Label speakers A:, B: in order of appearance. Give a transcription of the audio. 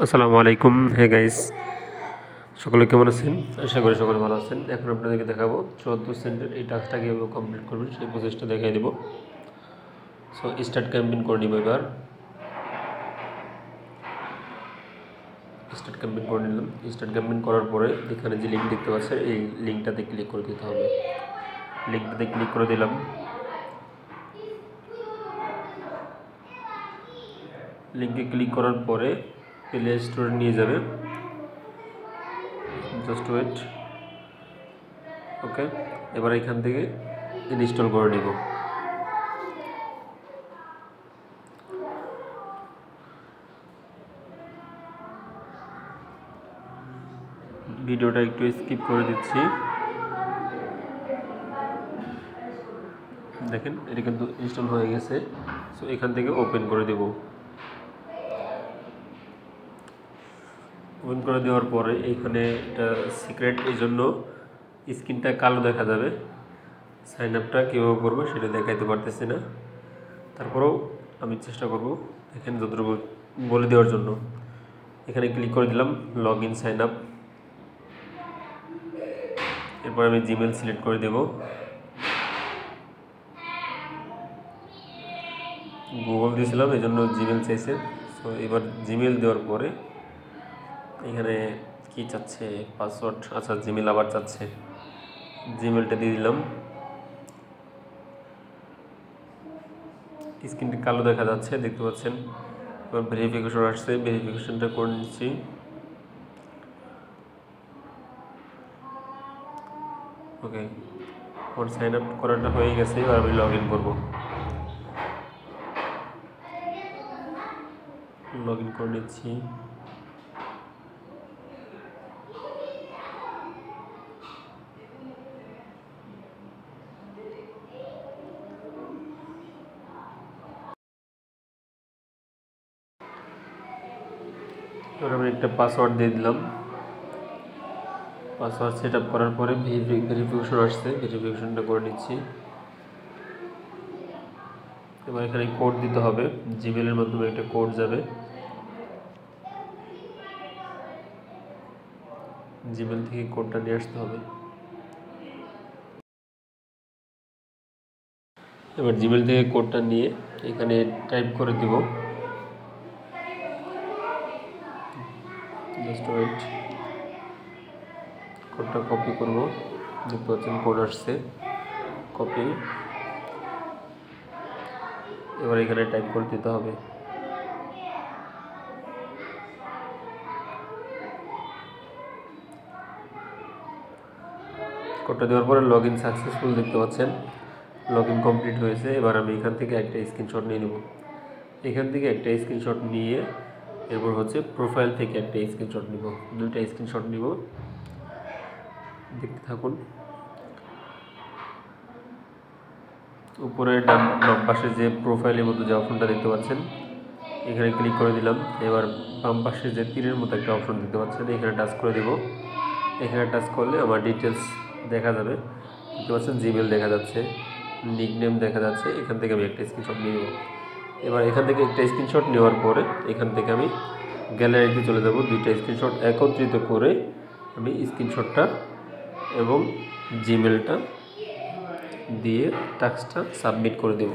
A: আসসালামু আলাইকুম। Hey guys, সকলে কেমন আছেন? আশা করি সকলে ভালো আছেন। এখন আপনাদেরকে দেখাবো 14 সেন্টের এই টাস্কটা কীভাবে কমপ্লিট করবেন সেই প্রসেসটা দেখাই দেবো। সো স্টার্ট ক্যাম্পেইন করে নিব। এবার স্টার্ট ক্যাম্পেইন করে নিলাম। স্টার্ট ক্যাম্পেইন করার পরে এখানে যে লিঙ্ক দেখতে পাচ্ছেন এই লিঙ্কটাতে ক্লিক করে দিতে হবে। লিঙ্কটাতে ক্লিক করে দিলাম। লিঙ্কে ক্লিক করার পরে প্লে স্টোরে নিয়ে যাবে। Just wait. ওকে, এবার এখান থেকে ইনস্টল করে নিব। ভিডিওটা একটু স্কিপ করে দিচ্ছি। দেখেন এটা কিন্তু ইনস্টল হয়ে গেছে। সো এখান থেকে ওপেন করে দেব। ওপেন করে দেওয়ার পরে এইখানে এটা সিক্রেট, এই জন্য স্ক্রিনটা কালো দেখা যাবে। সাইন আপটা কীভাবে করবো সেটা দেখাইতে পারতেছি না, তারপরেও আমি চেষ্টা করব দেখেন যতটুকু বলে দেওয়ার জন্য। এখানে ক্লিক করে দিলাম লগ ইন সাইন আপ। এরপর আমি জিমেল সিলেক্ট করে দেব। গুগল দিয়েছিলাম এই জন্য জিমেল চাইছে। সো এবার জিমেল দেওয়ার পরে এখানে কি চাচ্ছে, পাসওয়ার্ড। আচ্ছা, জিমেল আবার চাচ্ছে, জিমেলটা দিয়ে দিলাম। স্ক্রিনটি কালো দেখা যাচ্ছে, দেখতে পাচ্ছেন। এবার ভেরিফিকেশন আসছে, ভেরিফিকেশনটা করে নিচ্ছি। ওকে, আমার সাইন আপ করাটা হয়ে গেছে। এবার আমি লগ ইন করবো। লগ ইন করে নিচ্ছি। এবার আমি একটা পাসওয়ার্ড দিয়ে দিলাম। পাসওয়ার্ড সেট আপ করার পরে ভেরিফিকেশন আসছে, ভেরিফিকেশনটা করে নিচ্ছি। এবার এখানে কোড দিতে হবে, জিমেলের মাধ্যমে একটা কোড যাবে। জিমেল থেকে কোডটা নিয়ে আসতে হবে। এবার জিমেল থেকে কোডটা নিয়ে এখানে টাইপ করে দিব। Just wait. কোডটা কপি করব, দেখতে পাচ্ছেন কোড আসছে, কপি। এবার এখানে টাইপ করে দিতে হবে। কোডটা দেওয়ার পরে লগ ইন সাকসেসফুল দেখতে পাচ্ছেন, লগ ইন কমপ্লিট হয়েছে। এবার আমি এখান থেকে একটা স্ক্রিনশট নিয়ে নেব। এখান থেকে একটা স্ক্রিনশট নিয়ে এরপর হচ্ছে প্রোফাইল থেকে একটা স্ক্রিনশট নিব। দুইটা স্ক্রিনশট নিব, দেখতে থাকুন। উপরে ডান পাশে যে প্রোফাইলের মতো যে অপশনটা দেখতে পাচ্ছেন, এখানে ক্লিক করে দিলাম। এবার বাম পাশে যে তীরের মতো একটা অপশন দেখতে পাচ্ছেন, এখানে টাচ করে দেব। এখানে টাচ করলে আমার ডিটেলস দেখা যাবে, দেখতে পাচ্ছেন। জিমেল দেখা যাচ্ছে, নিকনেম দেখা যাচ্ছে। এখান থেকে আমি একটা স্ক্রিনশট নিয়ে নেব। এবার এখান থেকে একটা স্ক্রিনশট নেওয়ার পরে এখান থেকে আমি গ্যালারিতে চলে যাব। দুইটা স্ক্রিনশট একত্রিত করে আমি স্ক্রিনশটটা এবং জিমেলটা দিয়ে টাস্কটা সাবমিট করে দেব।